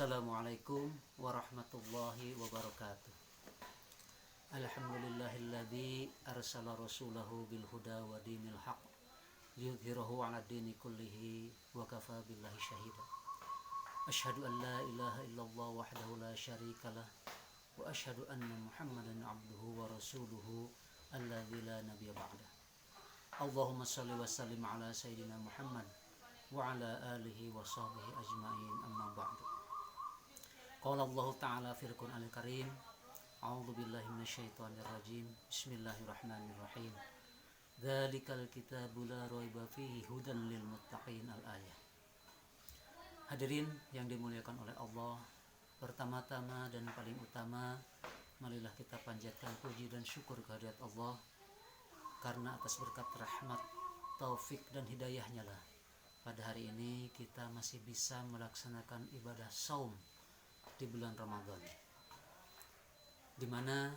Assalamualaikum warahmatullahi wabarakatuh. Alhamdulillahilladzi arsala rasulahu bil huda wa dinil haq liyudhhirahu 'ala dini kullihi wa kafa billahi syahida. Asyhadu an la ilaha illallah wahdahu la syarikalah wa asyhadu anna Muhammadan 'abduhu wa rasuluhu alladzi la nabiyya ba'dah. Allahumma shalli wa sallim ala sayyidina Muhammad wa ala alihi wa sahbihi ajma'in, amma ba'du. Qala Allah Ta'ala fil Qur'anil Karim, a'udzu billahi minasyaitonir rajim. Bismillahirrahmanirrahim. Dzalikal kitabu la raiba fihi hudan lil muttaqin, al-ayah. Hadirin yang dimuliakan oleh Allah, pertama-tama dan paling utama, marilah kita panjatkan puji dan syukur kehadirat Allah karena atas berkat rahmat, taufik dan hidayahnya lah pada hari ini kita masih bisa melaksanakan ibadah saum di bulan Ramadan, di mana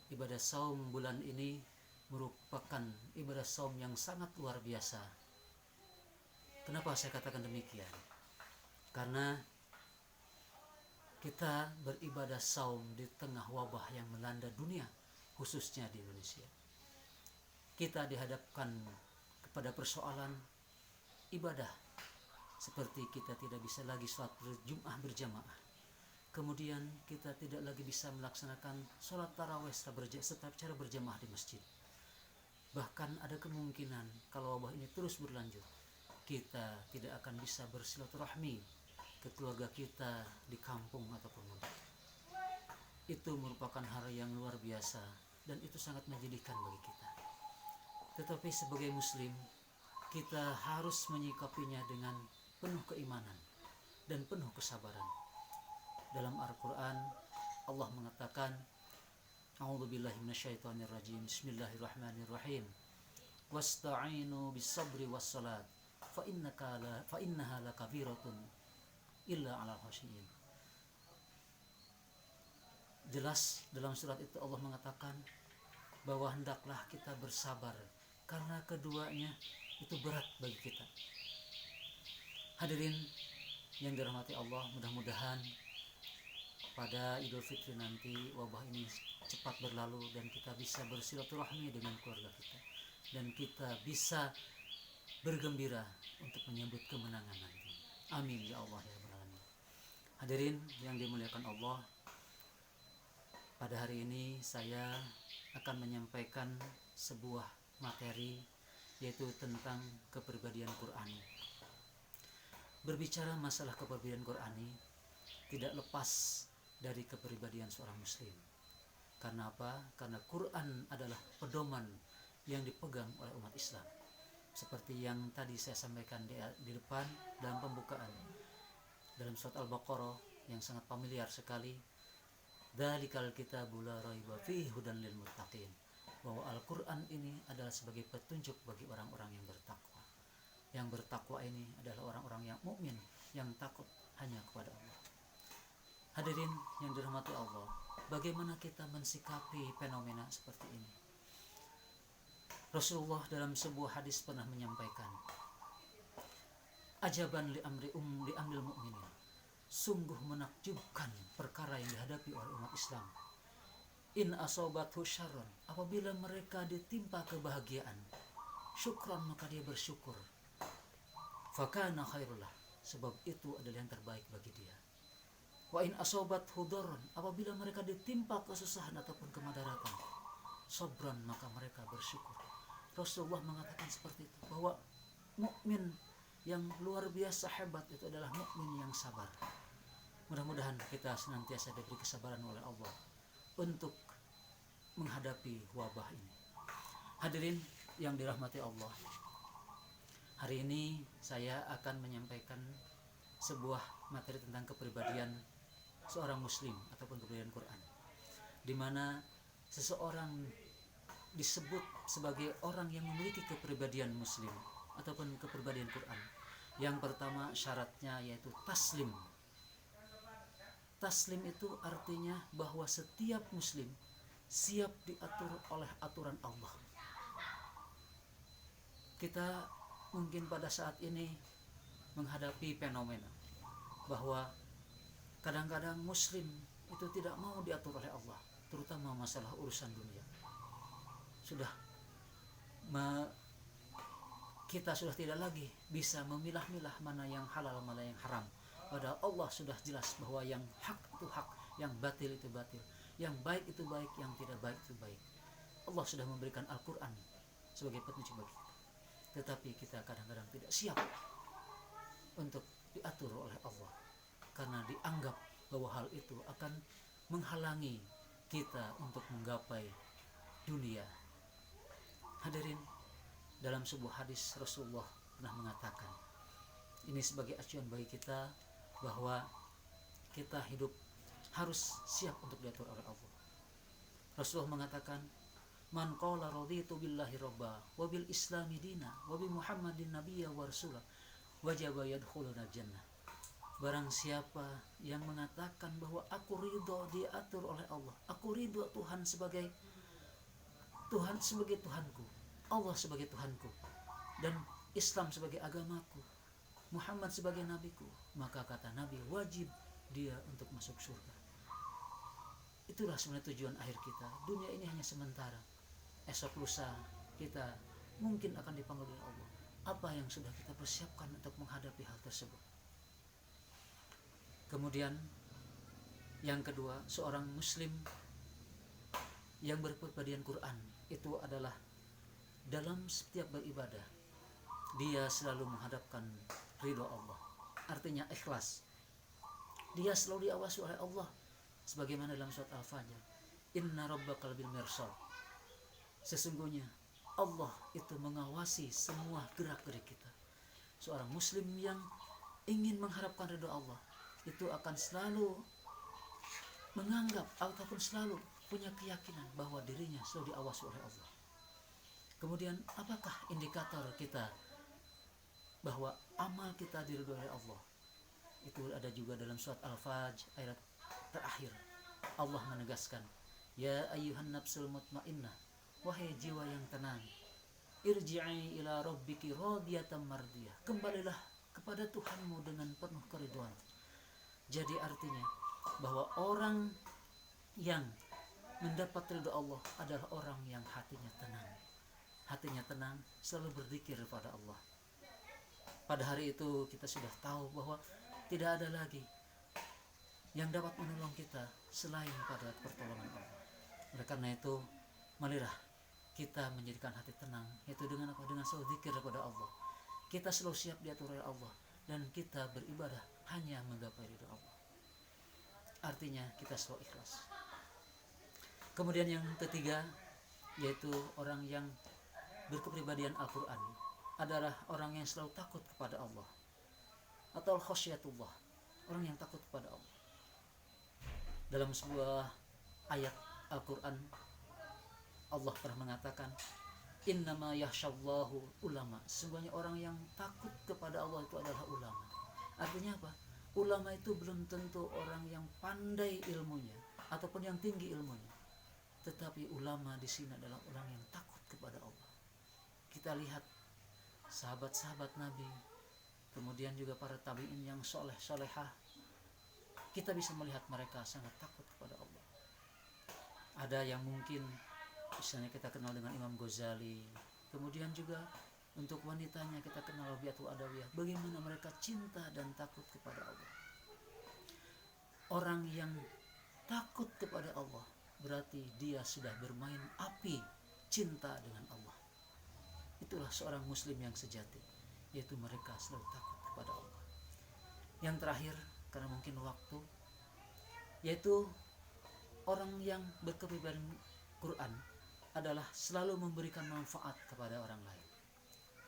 ibadah saum bulan ini merupakan ibadah saum yang sangat luar biasa. Kenapa saya katakan demikian? Karena kita beribadah saum di tengah wabah yang melanda dunia, khususnya di Indonesia. Kita dihadapkan kepada persoalan ibadah, seperti kita tidak bisa lagi sholat Jumat berjamaah. Kemudian kita tidak lagi bisa melaksanakan sholat tarawih secara berjamaah di masjid. Bahkan ada kemungkinan kalau wabah ini terus berlanjut, kita tidak akan bisa bersilaturahmi ke keluarga kita di kampung ataupun mudik. Itu merupakan hal yang luar biasa dan itu sangat menyedihkan bagi kita. Tetapi sebagai muslim, kita harus menyikapinya dengan penuh keimanan dan penuh kesabaran. Dalam Al-Quran Allah mengatakan, a'udzubillahi minasyaitonirrajim, bismillahirrahmanirrahim, wasta'inu bis-sabri was-salat fa innaha lakabiratun illa 'alal khashiyin. Jelas dalam surat itu Allah mengatakan bahwa hendaklah kita bersabar karena keduanya itu berat bagi kita. Hadirin yang dirahmati Allah, mudah-mudahan pada Idul Fitri nanti wabah ini cepat berlalu dan kita bisa bersilaturahmi dengan keluarga kita dan kita bisa bergembira untuk menyambut kemenangan nanti. Amin ya Allah ya Rabbal alamin. Hadirin yang dimuliakan Allah, pada hari ini saya akan menyampaikan sebuah materi, yaitu tentang kepribadian Qur'ani. Berbicara masalah kepribadian Qur'ani tidak lepas dari kepribadian seorang muslim. Karena apa? Karena Quran adalah pedoman yang dipegang oleh umat Islam. Seperti yang tadi saya sampaikan di depan dalam pembukaan dalam surat Al-Baqarah yang sangat familiar sekali. Dzalikal kitabu la raiba fihi hudan lil muttaqin. Bahwa Al-Quran ini adalah sebagai petunjuk bagi orang-orang yang bertakwa. Yang bertakwa ini adalah orang-orang yang mukmin, yang takut hanya kepada Allah. Hadirin yang dirahmati Allah, bagaimana kita mensikapi fenomena seperti ini? Rasulullah dalam sebuah hadis pernah menyampaikan, ajaban li amril mu'minin, sungguh menakjubkan perkara yang dihadapi oleh umat Islam. In asobathu syarron, apabila mereka ditimpa kebahagiaan, syukran maka dia bersyukur. Fakana khairullah, sebab itu adalah yang terbaik bagi dia. Wa in asobathu darron, apabila mereka ditimpa kesusahan ataupun kemadaratan, sabran maka mereka bersyukur. Rasulullah mengatakan seperti itu, bahwa mukmin yang luar biasa hebat itu adalah mukmin yang sabar. Mudah-mudahan kita senantiasa diberi kesabaran oleh Allah untuk menghadapi wabah ini. Hadirin yang dirahmati Allah, hari ini saya akan menyampaikan sebuah materi tentang kepribadian seorang muslim ataupun kepribadian Quran, di mana seseorang disebut sebagai orang yang memiliki kepribadian muslim ataupun kepribadian Quran. Yang pertama syaratnya yaitu taslim. Taslim itu artinya bahwa setiap muslim siap diatur oleh aturan Allah. Kita mungkin pada saat ini menghadapi fenomena bahwa Kadang-kadang muslim itu tidak mau diatur oleh Allah, terutama masalah urusan dunia. Kita sudah tidak lagi bisa memilah-milah mana yang halal, mana yang haram. Padahal Allah sudah jelas bahwa yang hak itu hak, yang batil itu batil, yang baik itu baik, yang tidak baik itu baik. Allah sudah memberikan Al-Quran sebagai petunjuk bagi kita. Tetapi kita kadang-kadang tidak siap untuk diatur oleh Allah, karena dianggap bahwa hal itu akan menghalangi kita untuk menggapai dunia. Hadirin, dalam sebuah hadis Rasulullah pernah mengatakan, ini sebagai acuan bagi kita bahwa kita hidup harus siap untuk diatur oleh Allah. Rasulullah mengatakan, man qala raditu billahi robba wa bil islami dina wa bi muhammadin nabiyya wa rasulah wajaba yadkhuluna jannah. Barang siapa yang mengatakan bahwa aku ridho diatur oleh Allah, aku ridho Tuhan sebagai Tuhanku, Allah sebagai Tuhanku, dan Islam sebagai agamaku, Muhammad sebagai nabiku, maka kata Nabi wajib dia untuk masuk surga. Itulah sebenarnya tujuan akhir kita. Dunia ini hanya sementara. Esok lusa kita mungkin akan dipanggil oleh Allah. Apa yang sudah kita persiapkan untuk menghadapi hal tersebut? Kemudian yang kedua, seorang muslim yang berperbadian Quran itu adalah dalam setiap beribadah dia selalu menghadapkan ridho Allah. Artinya ikhlas. Dia selalu diawasi oleh Allah, sebagaimana dalam surat Al-Fajr, inna rabbaka labil mirsad. Sesungguhnya Allah itu mengawasi semua gerak-gerik kita. Seorang muslim yang ingin mengharapkan ridho Allah itu akan selalu menganggap ataupun selalu punya keyakinan bahwa dirinya selalu diawasi oleh Allah. Kemudian apakah indikator kita bahwa amal kita diridhoi oleh Allah? Itu ada juga dalam surat Al-Fajr ayat terakhir. Allah menegaskan, ya ayyuhan nafsul mutmainnah, wahai jiwa yang tenang, irji'i ila rabbiki radiyatan mardiyah, kembalilah kepada Tuhanmu dengan penuh keridhaan. Jadi artinya bahwa orang yang mendapat ridho Allah adalah orang yang hatinya tenang. Hatinya tenang, selalu berzikir kepada Allah. Pada hari itu kita sudah tahu bahwa tidak ada lagi yang dapat menolong kita selain pada pertolongan Allah. Oleh karena itu, marilah kita menjadikan hati tenang, yaitu dengan apa? Dengan selalu zikir kepada Allah. Kita selalu siap diatur oleh Allah, dan kita beribadah hanya menggapai ridho Allah. Artinya kita selalu ikhlas. Kemudian yang ketiga, yaitu orang yang berkepribadian Al-Quran, adalah orang yang selalu takut kepada Allah, atau khasyatullah, orang yang takut kepada Allah. Dalam sebuah ayat Al-Quran, Allah pernah mengatakan, innama yakhsyallahu ulama, sesungguhnya orang yang takut kepada Allah itu adalah ulama. Artinya apa? Ulama itu belum tentu orang yang pandai ilmunya ataupun yang tinggi ilmunya, tetapi ulama di sini adalah orang yang takut kepada Allah. Kita lihat sahabat-sahabat Nabi, kemudian juga para tabi'in yang soleh-solehah, kita bisa melihat mereka sangat takut kepada Allah. Ada yang mungkin misalnya kita kenal dengan Imam Ghazali, kemudian juga untuk wanitanya kita kenal Rabi'atul Adawiyah, bagaimana mereka cinta dan takut kepada Allah. Orang yang takut kepada Allah berarti dia sudah bermain api cinta dengan Allah. Itulah seorang muslim yang sejati, yaitu mereka selalu takut kepada Allah. Yang terakhir, karena mungkin waktu, yaitu orang yang berkepribadian Quran adalah selalu memberikan manfaat kepada orang lain.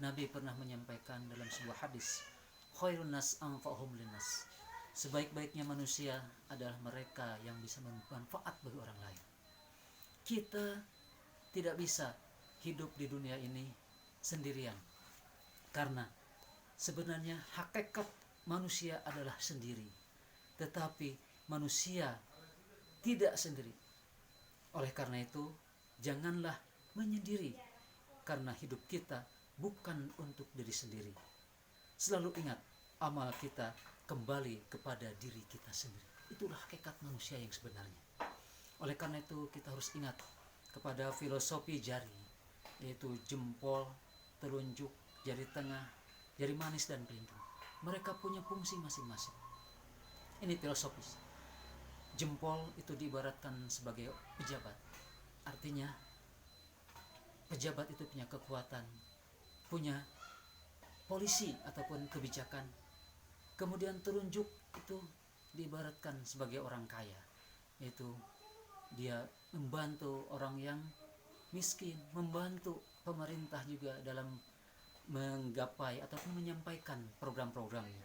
Nabi pernah menyampaikan dalam sebuah hadis, khairun nas anfa'uhum linnas, sebaik-baiknya manusia adalah mereka yang bisa bermanfaat bagi orang lain. Kita tidak bisa hidup di dunia ini sendirian, karena sebenarnya hakikat manusia adalah sendiri, tetapi manusia tidak sendiri. Oleh karena itu, janganlah menyendiri, karena hidup kita bukan untuk diri sendiri. Selalu ingat, amal kita kembali kepada diri kita sendiri. itulah hakikat manusia yang sebenarnya. Oleh karena itu kita harus ingat kepada filosofi jari, yaitu jempol, telunjuk, jari tengah, jari manis dan kelingking. Mereka punya fungsi masing-masing. Ini filosofis. Jempol itu diibaratkan sebagai pejabat. Artinya pejabat itu punya kekuatan, punya polisi ataupun kebijakan. Kemudian telunjuk itu diibaratkan sebagai orang kaya, yaitu dia membantu orang yang miskin, membantu pemerintah juga dalam menggapai ataupun menyampaikan program-programnya.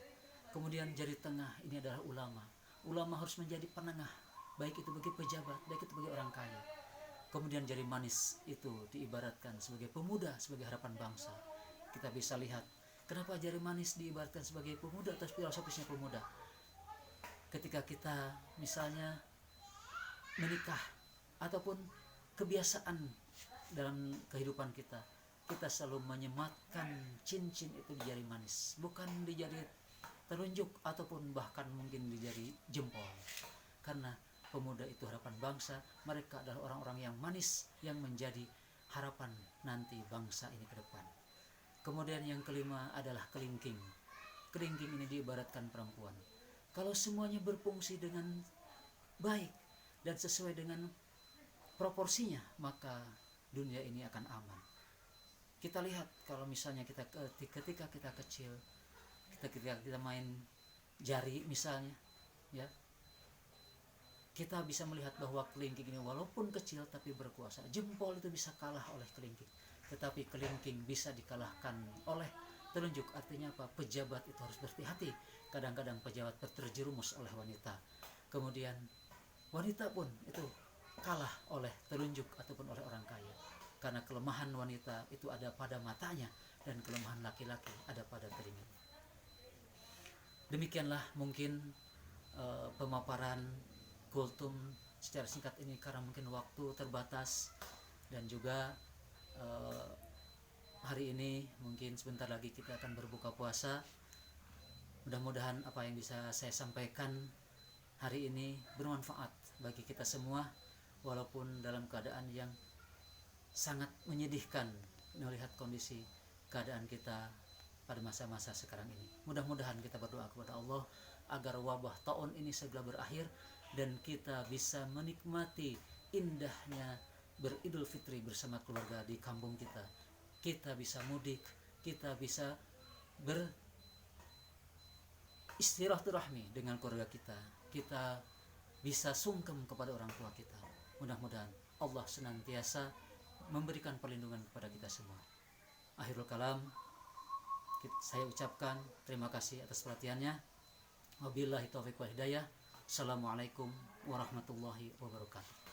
Kemudian jari tengah ini adalah ulama. Ulama harus menjadi penengah, baik itu bagi pejabat, baik itu bagi orang kaya. Kemudian jari manis itu diibaratkan sebagai pemuda, sebagai harapan bangsa. Kita bisa lihat kenapa jari manis diibaratkan sebagai pemuda atau filosofisnya pemuda. Ketika kita misalnya menikah ataupun kebiasaan dalam kehidupan kita, kita selalu menyematkan cincin itu di jari manis, bukan di jari telunjuk ataupun bahkan mungkin di jari jempol. Karena pemuda itu harapan bangsa, mereka adalah orang-orang yang manis yang menjadi harapan nanti bangsa ini ke depan. Kemudian yang kelima adalah kelingking. Kelingking ini diibaratkan perempuan. Kalau semuanya berfungsi dengan baik dan sesuai dengan proporsinya, maka dunia ini akan aman. Kita lihat kalau misalnya ketika kita kecil, ketika kita main jari misalnya, ya, kita bisa melihat bahwa kelingking ini walaupun kecil tapi berkuasa. Jempol itu bisa kalah oleh kelingking, tetapi kelingking bisa dikalahkan oleh telunjuk. Artinya apa? Pejabat itu harus berhati-hati. Kadang-kadang pejabat terjerumus oleh wanita. Kemudian wanita pun itu kalah oleh telunjuk ataupun oleh orang kaya. Karena kelemahan wanita itu ada pada matanya dan kelemahan laki-laki ada pada telinganya. Demikianlah mungkin pemaparan kultum secara singkat ini karena mungkin waktu terbatas, dan juga hari ini mungkin sebentar lagi kita akan berbuka puasa. Mudah-mudahan apa yang bisa saya sampaikan hari ini bermanfaat bagi kita semua, walaupun dalam keadaan yang sangat menyedihkan melihat kondisi keadaan kita pada masa-masa sekarang ini. Mudah-mudahan kita berdoa kepada Allah agar wabah taun ini segera berakhir dan kita bisa menikmati indahnya beridul fitri bersama keluarga di kampung kita. Kita bisa mudik, kita bisa beristirahatulrahmi dengan keluarga kita. Kita bisa sungkem kepada orang tua kita. Mudah-mudahan Allah senantiasa memberikan perlindungan kepada kita semua. Akhirul kalam, saya ucapkan terima kasih atas perhatiannya. Wabillahi taufiq wal hidayah. Assalamualaikum warahmatullahi wabarakatuh.